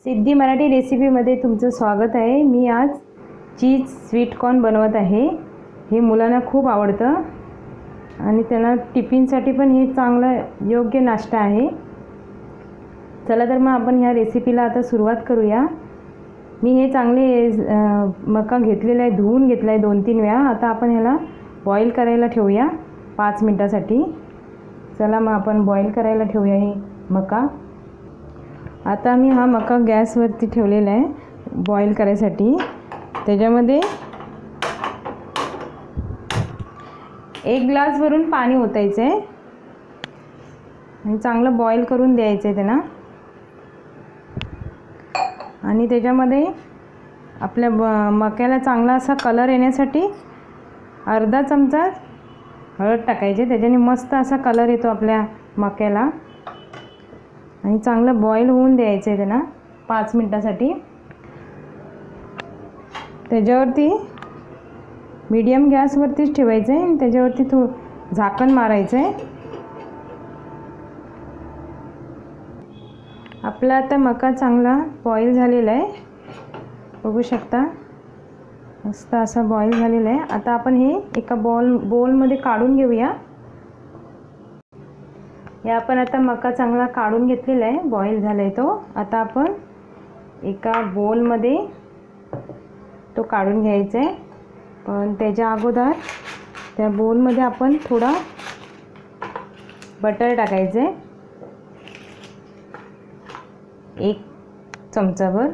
सिद्धी मराठी रेसिपीमध्ये तुमचं स्वागत आहे। मी आज चीज स्वीट कॉर्न बनवत आहे। हे मुलांना खूप आवडतं आणि त्यांना टिफिनसाठी पण हे चांगलं योग्य नाश्ता आहे। चला तर मग आपण ह्या रेसिपीला आता सुरुवात करूया। मी हे चांगले मका घेतलेला आहे, धुवून घेतला आहे 2-3 वेळा। आता आपण ह्याला बॉईल करायला ठेवूया 5 मिनिटासाठी। चला मग आपण बॉईल करायला ठेवूया हे मका। आता मी हा मका गॅसवरती ठेवलेला आहे बॉईल करायसाठी। त्याच्यामध्ये 1 ग्लास भरून पाणी ओतायचं आहे आणि चांगलं बॉईल करून द्यायचं आहे त्यांना। आणि त्याच्यामध्ये आपल्या मक्याला चांगला असा कलर येण्यासाठी अर्धा चमचा हळद टाकायची। त्याच्याने मस्त असा कलर येतो आपल्या मक्याला आणि चांगलं बॉईल होऊन द्यायचं आहे त्यांना 5 मिनिटासाठी। त्याच्यावरती मीडियम गॅसवरतीच ठेवायचं आहे आणि त्याच्यावरती झाकण मारायचं आहे। आपला आता मका चांगला बॉईल झालेला आहे, बघू शकता मस्त असा बॉईल झालेला आहे। आता आपण हे एका बोलमध्ये काढून घेऊया। हे आपण आता मका चांगला काढून घेतलेला आहे, बॉईल झालाय तो। आता आपण एका बोलमध्ये तो काढून घ्यायचा आहे, पण त्याच्या अगोदर त्या बोलमध्ये आपण थोडा बटर टाकायचं आहे, 1 चमचाभर।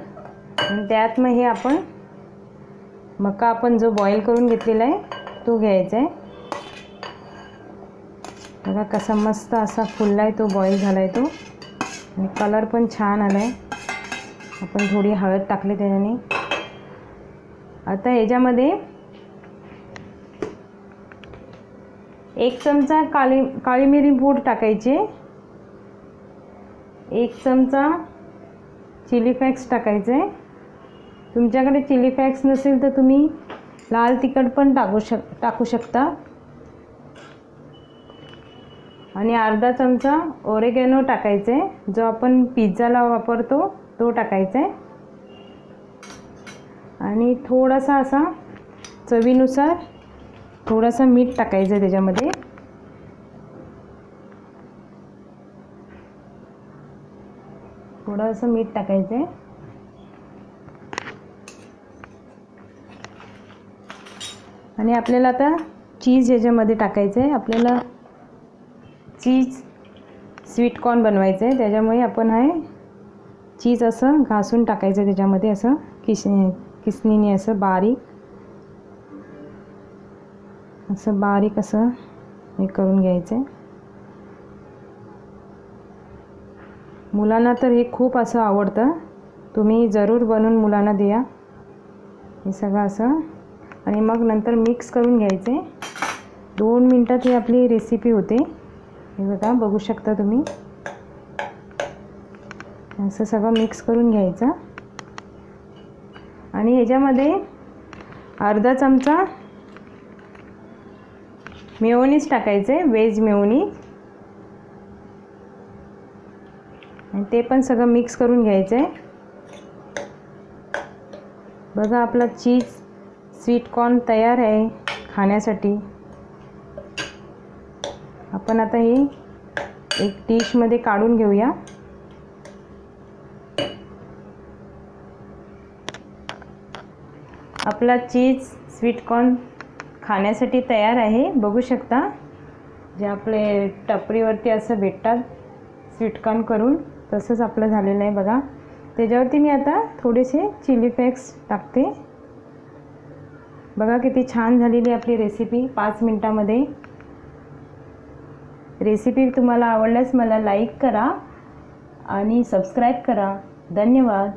आणि त्यात मग हे आपण मका आपण जो बॉईल करून घेतलेला आहे तो घ्यायचा आहे। बघा कसा मस्त असा फुलला आहे तो, बॉईल झाला आहे तो आणि कलर पण छान आला आहे। आपण थोडी हळद टाकली त्याच्याने। आता ह्याच्यामध्ये 1 चमचा काळी मिरी पूड टाकायची, 1 चमचा चिली फ्लेक्स टाकायचे। तुमच्याकडे चिली फ्लेक्स नसेल तर तुम्ही लाल तिखट पण टाकू शकता। आणि अर्धा चमचा ओरेगॅनो टाकायचे, जो आपण पिझ्झाला वापरतो तो टाकायचा आहे। आणि थोडासा असा चवीनुसार थोडासा मीठ टाकायचं त्याच्यामध्ये। थोडंसं मीठ टाकायचं आहे। आणि आपल्याला आता चीज याच्यामध्ये टाकायचं आहे। आपल्याला चीज स्वीट कॉर्न बनवायचं आहे, त्याच्यामुळे आपण हे चीज असं घासून टाकायचं आहे त्याच्यामध्ये, असं किसणीने असं बारीक असं हे करून घ्यायचं आहे। मुलांना तर हे खूप असं आवडतं, तुम्ही जरूर बनवून मुलांना द्या हे सगळं असं। आणि मग नंतर मिक्स करून घ्यायचे। 2 मिनिटात ही आपली रेसिपी होते। हे बघा, बघू शकता तुम्ही असं सगळं मिक्स करून घ्यायचं। आणि ह्याच्यामध्ये अर्धा चमचा मेयोनीज टाकायचे, वेज मेयोनीज। आणि ते पण सगळं मिक्स करून घ्यायचं आहे। बघा आपला चीज स्वीट कॉर्न तयार आहे खाण्यासाठी। आपण आता हे एक डिशमध्ये काढून घेऊया। आपला चीज स्वीट कॉर्न खाण्यासाठी तयार आहे, बघू शकता। जे आपले टपरीवरती असं भेटतात स्वीट कॉर्न करून, तसंच आपलं झालेलं आहे बघा। त्याच्यावरती मी आता थोडेसे चिली फ्लेक्स टाकते। बघा किती छान झालेली आपली रेसिपी 5 मिनिटामध्ये। रेसिपी तुम्हाला आवडल्यास मला लाईक करा आणि सबस्क्राईब करा। धन्यवाद।